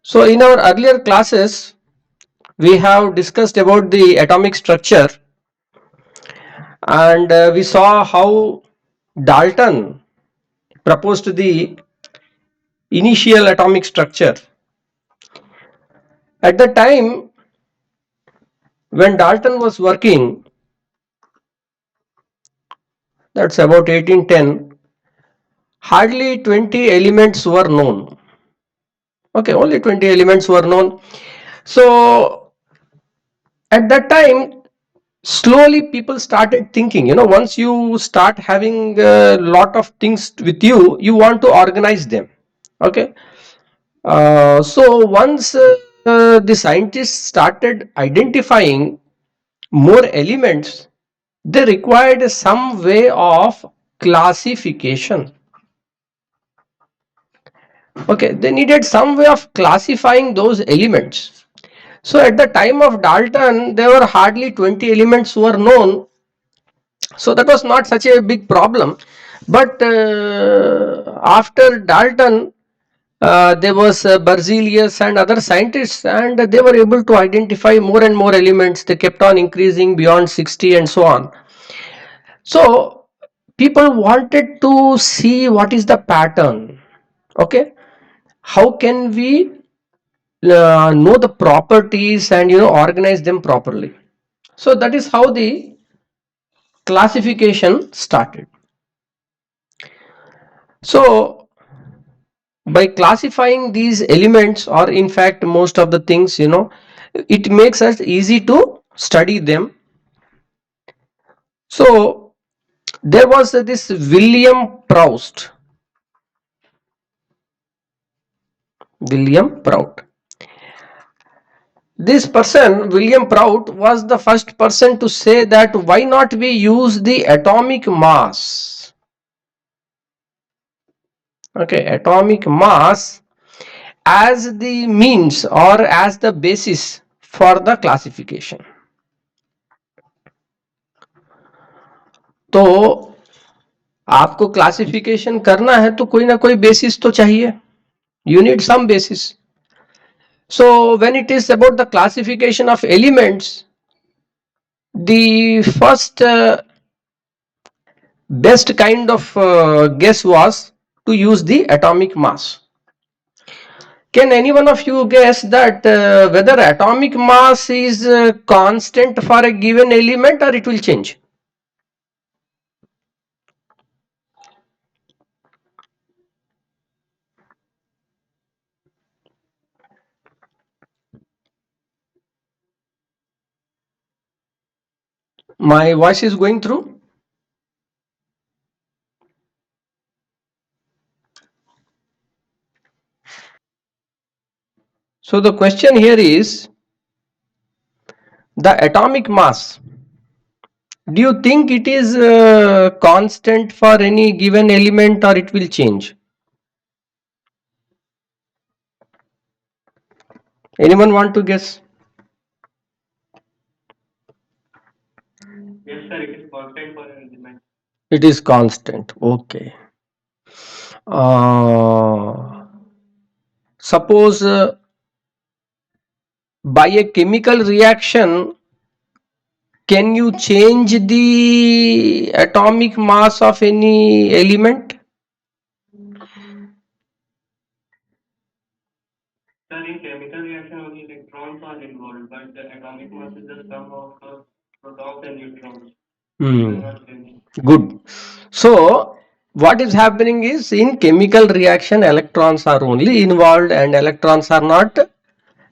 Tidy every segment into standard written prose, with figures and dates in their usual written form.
So in our earlier classes, we have discussed about the atomic structure, and we saw how Dalton proposed the initial atomic structure. At the time when Dalton was working, that's about 1810, hardly 20 elements were known. Okay, only 20 elements were known. So at that time, slowly people started thinking, once you start having a lot of things with you, you want to organize them. Okay. So once the scientists started identifying more elements, they required some way of classification. Okay, they needed some way of classifying those elements. So at the time of Dalton, there were hardly 20 elements were known. So that was not such a big problem. But after Dalton, there was Berzelius and other scientists, and they were able to identify more and more elements. They kept on increasing beyond 60 and so on. So people wanted to see what is the pattern. Okay, how can we know the properties and organize them properly. So that is how the classification started. So by classifying these elements, or in fact most of the things, it makes us easy to study them. So there was this William Prout. This person, William Prout, was the first person to say that why not we use the atomic mass. Okay, atomic mass as the means or as the basis for the classification. तो आपको classification करना है तो कोई ना कोई basis तो चाहिए. You need some basis. So when it is about the classification of elements, the first best kind of guess was to use the atomic mass. Can any one of you guess that whether atomic mass is constant for a given element or it will change? My voice is going through? So the question here is the atomic mass. Do you think it is constant for any given element or it will change? Anyone want to guess? Yes, sir, it is constant for an element. It is constant. Okay. Suppose by a chemical reaction, can you change the atomic mass of any element? Sir, in chemical reaction, only electrons are involved, but the atomic mass is the sum of protons and neutrons. Good. So what is happening is in chemical reaction electrons are only involved and electrons are not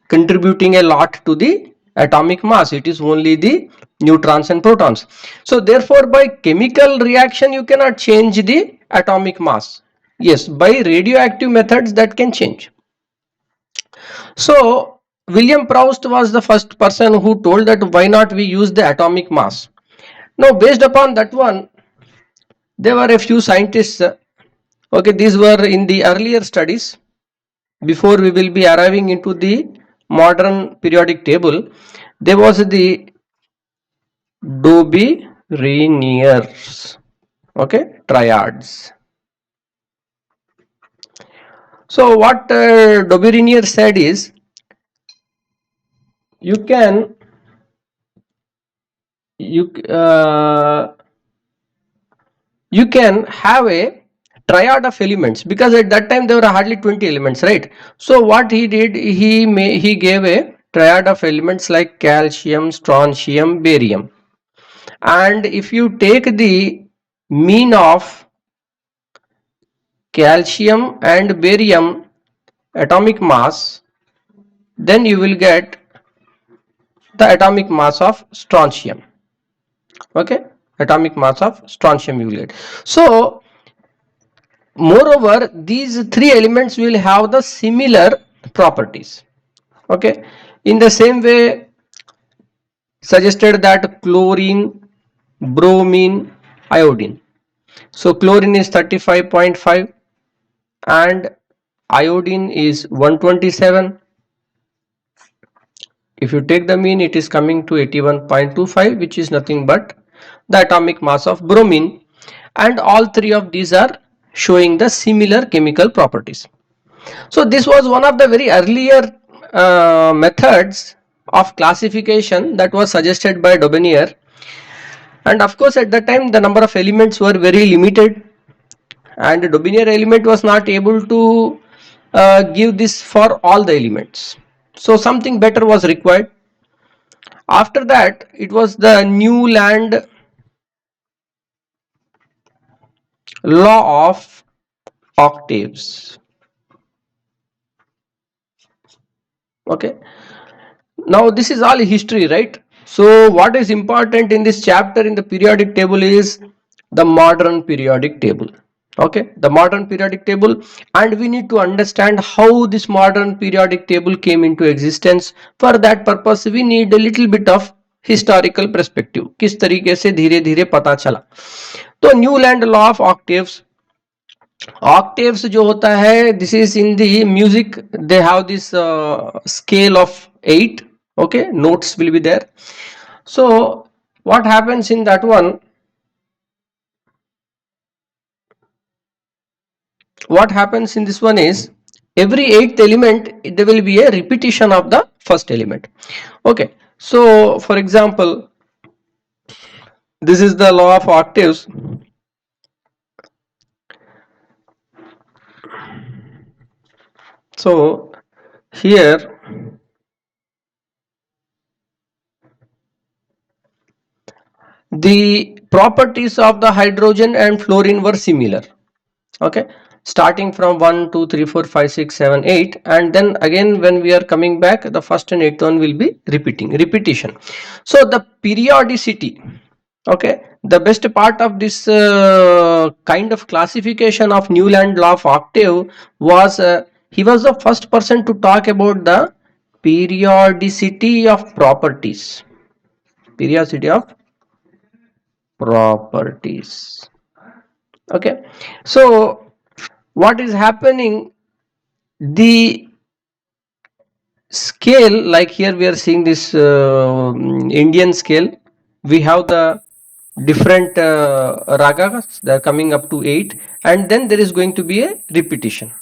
contributing a lot to the atomic mass. It is only the neutrons and protons. So therefore by chemical reaction you cannot change the atomic mass. Yes, by radioactive methods that can change. So William Proust was the first person who told that why not we use the atomic mass. Now based upon that one, there were a few scientists. Okay, these were in the earlier studies before we will be arriving into the modern periodic table. There was the Dobie Reniers, okay, triads. So what Dobirinier said is, you can you uh, you can have a triad of elements, because at that time there were hardly 20 elements, right? So what he did, he gave a triad of elements like calcium, strontium, barium, and if you take the mean of calcium and barium atomic mass, then you will get the atomic mass of strontium. Okay, atomic mass of strontium you will get. So moreover, these three elements will have the similar properties. Okay, in the same way, suggested that chlorine, bromine, iodine. So chlorine is 35.5 and iodine is 127. If you take the mean, it is coming to 81.25, which is nothing but the atomic mass of bromine, and all three of these are showing the similar chemical properties. So this was one of the very earlier methods of classification that was suggested by Dobenier, and of course at that time the number of elements were very limited, and Dobenier element was not able to give this for all the elements. So something better was required. After that, it was the Newland law of octaves. Okay, now this is all history, right? So what is important in this chapter in the periodic table is the modern periodic table. Okay, the modern periodic table, and we need to understand how this modern periodic table came into existence. For that purpose we need a little bit of historical perspective, किस तरीके से धीरे धीरे पता चला. तो Newland law of octaves, octaves जो होता है, this is in the music, they have this scale of 8. Okay, notes will be there. So what happens in that one, what happens in this one is, every eighth element there will be a repetition of the first element. Okay, so for example, this is the law of octaves. So here the properties of the hydrogen and fluorine were similar. Okay, starting from 1 2 3 4 5 6 7 8, and then again when we are coming back, the first and eighth one will be repetition. So the periodicity, okay, the best part of this kind of classification of Newland law of octave was, he was the first person to talk about the periodicity of properties. Periodicity of properties. Okay, so what is happening, the scale, like here we are seeing this Indian scale, we have the different ragas that are coming up to 8, and then there is going to be a repetition.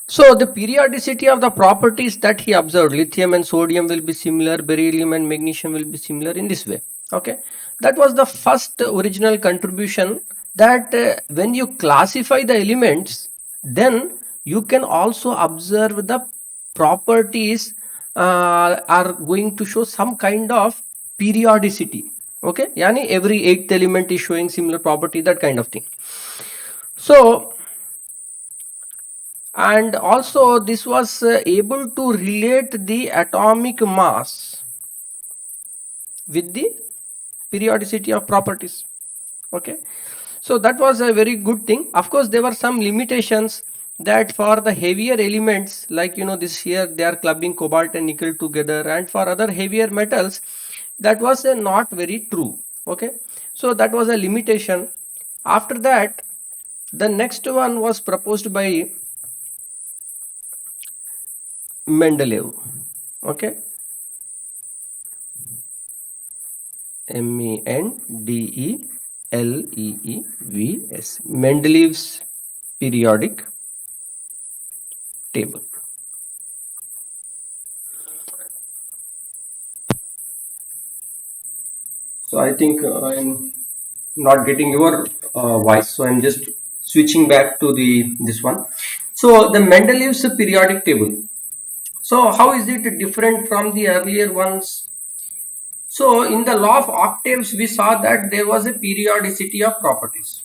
So the periodicity of the properties that he observed, lithium and sodium will be similar, beryllium and magnesium will be similar in this way. Okay, that was the first original contribution, that when you classify the elements, then you can also observe the properties are going to show some kind of periodicity. Okay, yani every eighth element is showing similar property, that kind of thing. So, and also this was able to relate the atomic mass with the periodicity of properties. Okay, so that was a very good thing. Of course there were some limitations, that for the heavier elements, like this here they are clubbing cobalt and nickel together, and for other heavier metals that was not very true. Okay, so that was a limitation. After that, the next one was proposed by Mendeleev. Okay, Mendelevs, Mendeleev's periodic table. So I think I'm not getting your voice, so I'm just switching back to the this one. So the Mendeleev's periodic table. So how is it different from the earlier ones? So in the law of octaves, we saw that there was a periodicity of properties.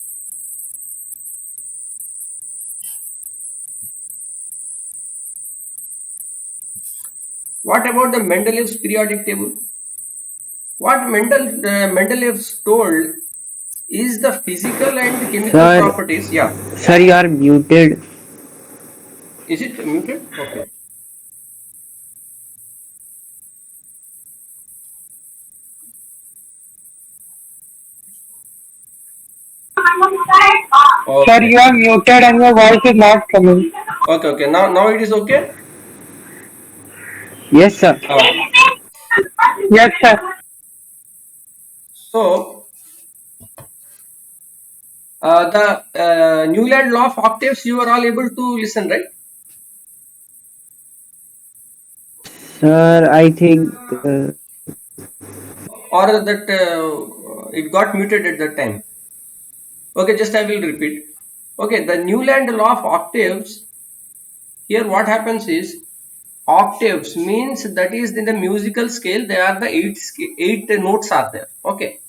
What about the Mendeleev's periodic table? What Mendeleev told is the physical and chemical Sir, properties. Yeah. sir, you are muted. Is it muted? Okay. Sir, Okay. you are muted and your voice is not coming. Okay. Okay. Now it is okay. Yes, sir. Okay. Yes, sir. So the Newland law of octaves, you are all able to listen, right? Sir, I think Or that it got muted at that time. Okay, just I will repeat. Okay, the Newland law of octaves. Here, what happens is octaves means that is in the musical scale. They are the eight notes are there. Okay,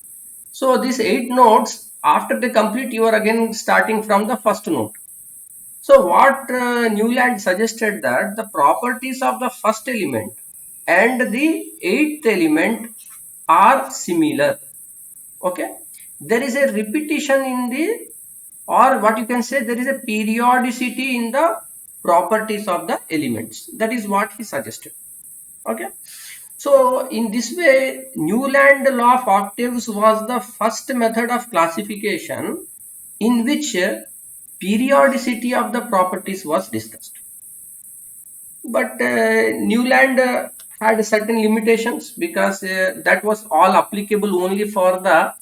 so these 8 notes, after they complete, you are again starting from the first note. So what Newland suggested that the properties of the first element and the eighth element are similar. Okay, there is a repetition in the, or what you can say, there is a periodicity in the properties of the elements. That is what he suggested. Okay, so in this way, Newland law of octaves was the first method of classification in which periodicity of the properties was discussed. But Newland had certain limitations because that was all applicable only for the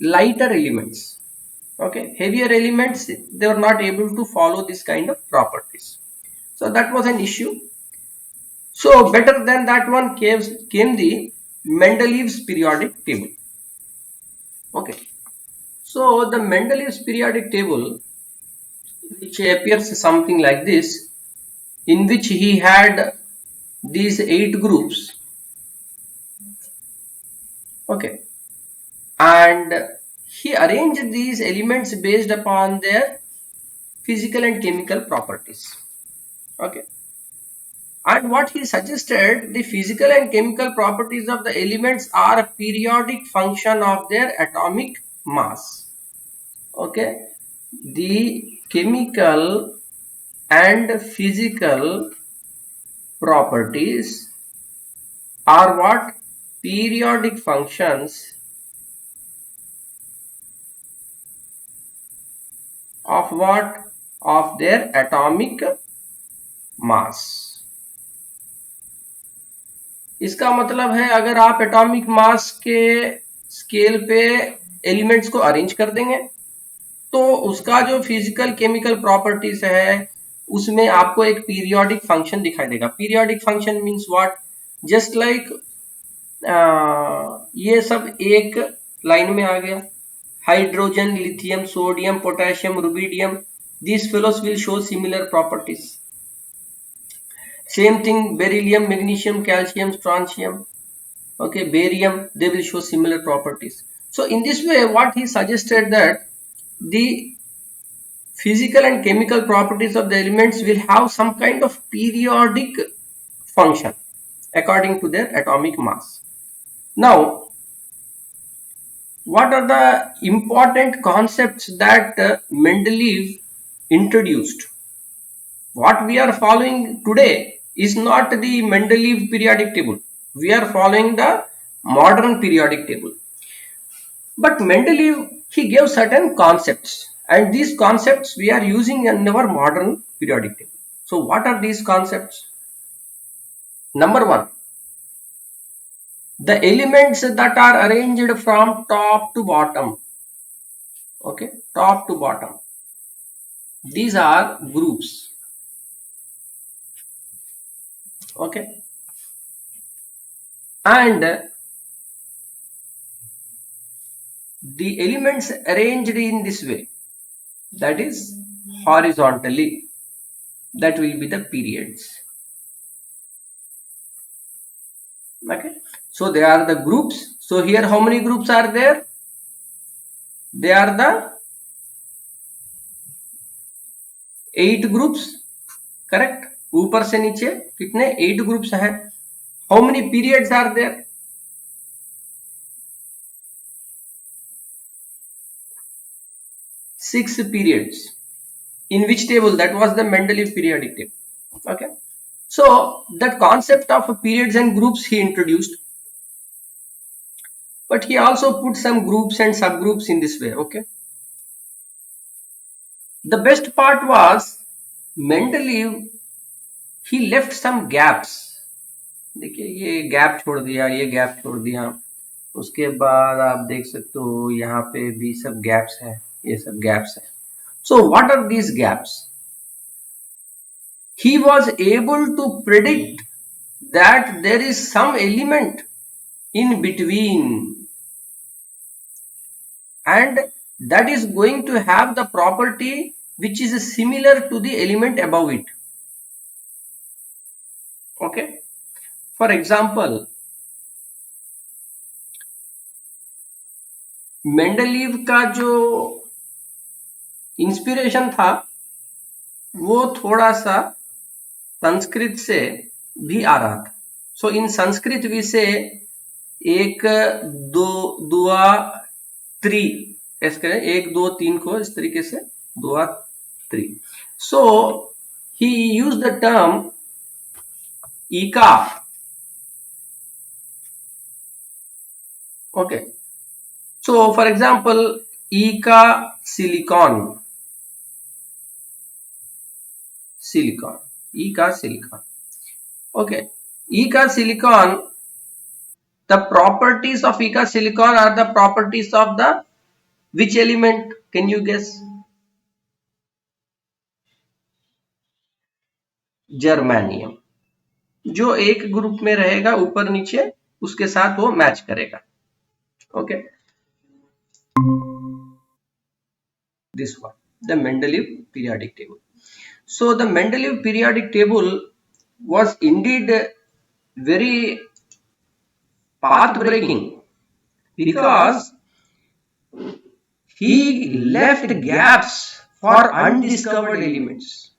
lighter elements. Okay, heavier elements, they were not able to follow this kind of properties. So that was an issue. So better than that one came the Mendeleev's periodic table. Okay, so the Mendeleev's periodic table, which appears something like this, in which he had these 8 groups. Okay, and he arranged these elements based upon their physical and chemical properties. Okay, and what he suggested, the physical and chemical properties of the elements are a periodic function of their atomic mass. Okay, the chemical and physical properties are what? Periodic functions of what? Of their atomic mass. इसका मतलब है अगर आप atomic mass के scale पे elements को arrange कर देंगे तो उसका जो फिजिकल केमिकल प्रॉपर्टीज है उसमें आपको एक पीरियोडिक फंक्शन दिखाई देगा. Periodic function means what? Just like ये सब एक लाइन में आ गया. Hydrogen, lithium, sodium, potassium, rubidium, these fellows will show similar properties. Same thing, beryllium, magnesium, calcium, strontium, okay, barium, they will show similar properties. So in this way, what he suggested that the physical and chemical properties of the elements will have some kind of periodic function according to their atomic mass. Now, what are the important concepts that Mendeleev introduced? What we are following today is not the Mendeleev periodic table. We are following the modern periodic table. But Mendeleev, he gave certain concepts, and these concepts we are using in our modern periodic table. So what are these concepts? Number one, the elements that are arranged from top to bottom. Okay, top to bottom. these are groups. Okay, and the elements arranged in this way, that is horizontally, that will be the periods. Okay, so they are the groups. So here how many groups are there? They are the 8 groups, correct? ऊपर से नीचे कितने 8 groups हैं. How many periods are there? 6 periods. In which table? That was the Mendeleev periodic table. Okay, so that concept of periods and groups he introduced, but he also put some groups and subgroups in this way. Okay, the best part was Mendeleev, he left some gaps. देखिए ये gap छोड़ दिया, ये gap छोड़ दिया, उसके बाद आप देख सकते हो यहाँ पे भी सब गैप्स हैं, ये सब गैप्स हैं. So what are these gaps? He was able to predict that there is some element in between, and that is going to have the property which is similar to the element above it. Okay, for example, Mendeleev का जो inspiration था वो थोड़ा सा संस्कृत से भी आ रहा था. सो इन संस्कृत विषय एक दो दुआ त्री, ऐसे करें 1 2 3 को इस तरीके से दुआ त्री. So he use the term eka. Okay, so for example eka silicon, silicon, eka silicon. Okay, eka silicon, the properties of eka silicon are the properties of the which element? Can you guess? Germanium. जो एक group में रहेगा ऊपर नीचे उसके साथ वो match करेगा. Okay, this one, the Mendeleev periodic table. So the Mendeleev periodic table was indeed very path breaking because he left gaps for undiscovered elements.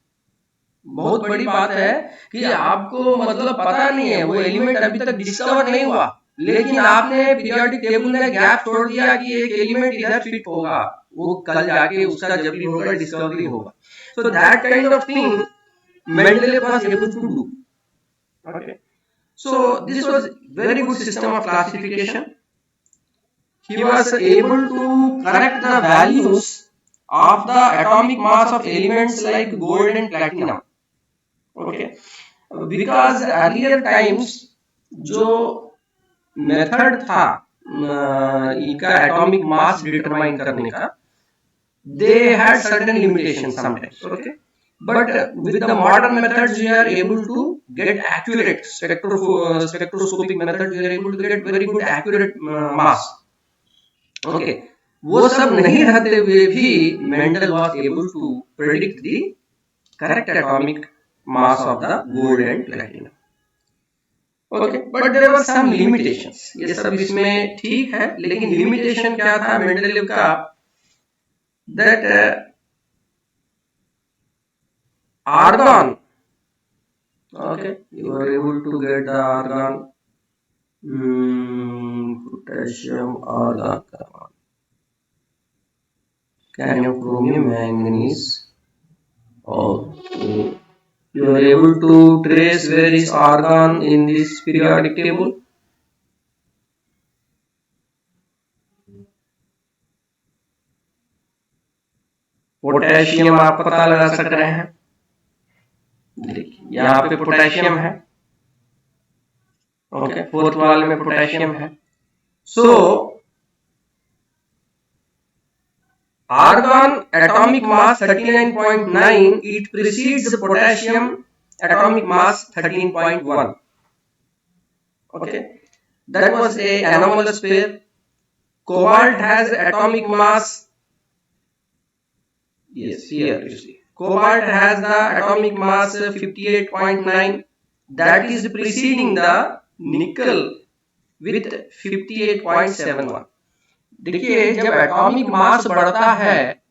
बहुत बड़ी बात है कि आपको मतलब पता नहीं है, वो एलिमेंट अभी तक डिस्कवर नहीं हुआ, लेकिन आपने पीरियोडिक टेबल में गैप छोड़ दिया कि एक एलिमेंट इधर फिट होगा, वो कल जाके उसका जब भी होगा डिस्कवरी होगा. So that kind of thing Mendeleev was able to do. Okay, so this was very good system of classification. He was able to correct the values of the atomic mass of elements like gold and platinum. Okay, because earlier times जो method था इनका atomic mass determine करने का, they had certain limitations sometimes. Okay, but with the modern methods we are able to get accurate spectroscopic methods, we are able to get very good accurate mass. Okay, वो सब नहीं रहते हुए भी Mendel was able to predict the correct atomic mass of the gold and platinum. Okay, but there were some limitations. ये सब इसमें ठीक है, लेकिन लिमिटेशन क्या था मेंडलीव का? That argon, okay, you are able to get the argon, potassium, argon, cadmium, chromium, manganese. Okay, you are able to trace where is argon in this periodic table. Potassium आप पता लगा सक रहे हैं, देखिए यहाँ पे पोटेशियम है. ओके, फोर्थ वाले में पोटेशियम है. सो argon atomic mass 39.9, it precedes potassium atomic mass 13.1. Okay, that was a anomalous pair. Cobalt has atomic mass, yes, here you see, cobalt has the atomic mass 58.9, that is preceding the nickel with 58.71. देखिए जब atomic mass बढ़ता है,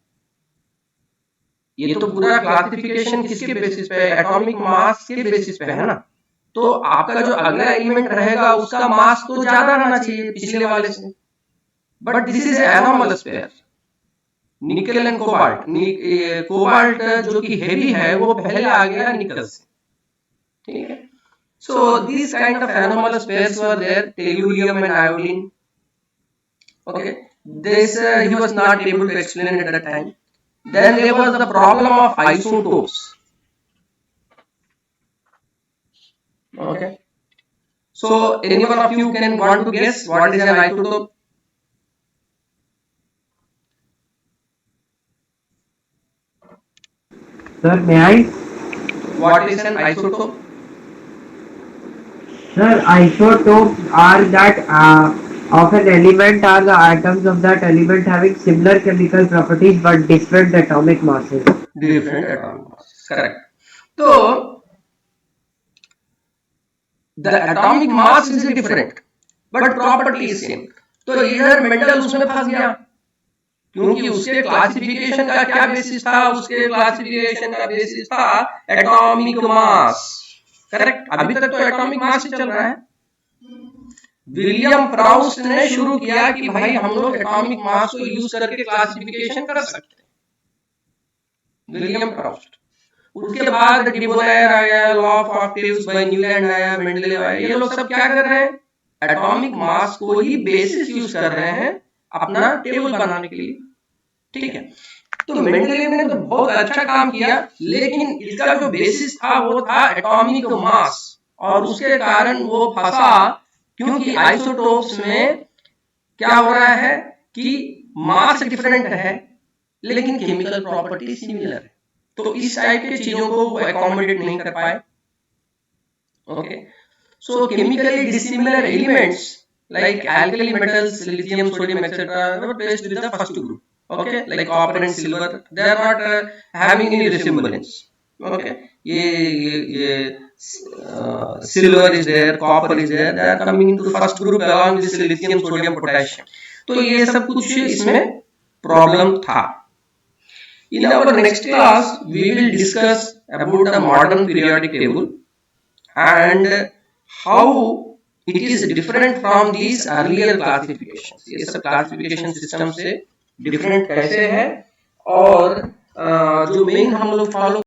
ये तो पूरा classification किसके basis पे, atomic mass के बेसिस पे है ना, तो आपका जो अगला एलिमेंट रहेगा उसका मास तो ज्यादा रहना चाहिए पिछले वाले से, but this is anomalous pair, निकल एंड कोबाल्ट। कोबाल्ट जो कि हेवी है वो पहले आ गया निकल से, ठीक है। So this kind of anomalous pairs were there, tellurium and iodine. Okay, this he was not able to explain at that time. Then there was the problem of isotopes. Okay, so any one of you can want to guess what is an isotope? Sir, may I? What is an isotope? Sir, isotopes are that of an element are the atoms of that element having similar chemical properties but different atomic masses. Different atomic masses, correct. So the atomic mass is different but property is same. तो इधर Mendel उसमें फंस गया, क्योंकि उसके classification का क्या basis था, उसके क्लासिफिकेशन का बेसिस था एटॉमिक मास, करेक्ट। अभी तक तो एटॉमिक मास ही चल रहा है। विलियम प्राउस्ट ने शुरू किया कि भाई हम लोग एटॉमिक मास को यूज करके क्लासिफिकेशन कर सकते हैं, विलियम प्राउस्ट। उसके बाद डिबोनायर आया, law of octaves by Newland आया, मेंडलेव आया, ये लोग सब क्या कर रहे हैं, एटॉमिक मास को ही बेसिस यूज कर रहे हैं अपना टेबल बनाने के लिए, ठीक है। तो मेंडलेव ने तो बहुत अच्छा काम किया, लेकिन इसका जो बेसिस था वो था एटॉमिक मास, और उसके कारण वो फंसा, क्योंकि आइसोटोप्स में क्या हो रहा है कि मास डिफरेंट है लेकिन केमिकल प्रॉपर्टी सिमिलर है, तो इस टाइप की चीजों को वो अकोमोडेट नहीं कर पाए। Okay, so chemically dissimilar elements like alkali metals, lithium, sodium, etc. were placed with the first group. Okay, like copper and silver, they are not having any resemblance. Okay, ये silver is there, copper is there, they are coming into the first group along with this lithium, sodium, potassium. तो ये सब कुछ इसमें problem था। In our next class, we will discuss about the modern periodic table and how it is different from these earlier classifications. ये सब classification system से different कैसे है, और जो मेन हम लोग follow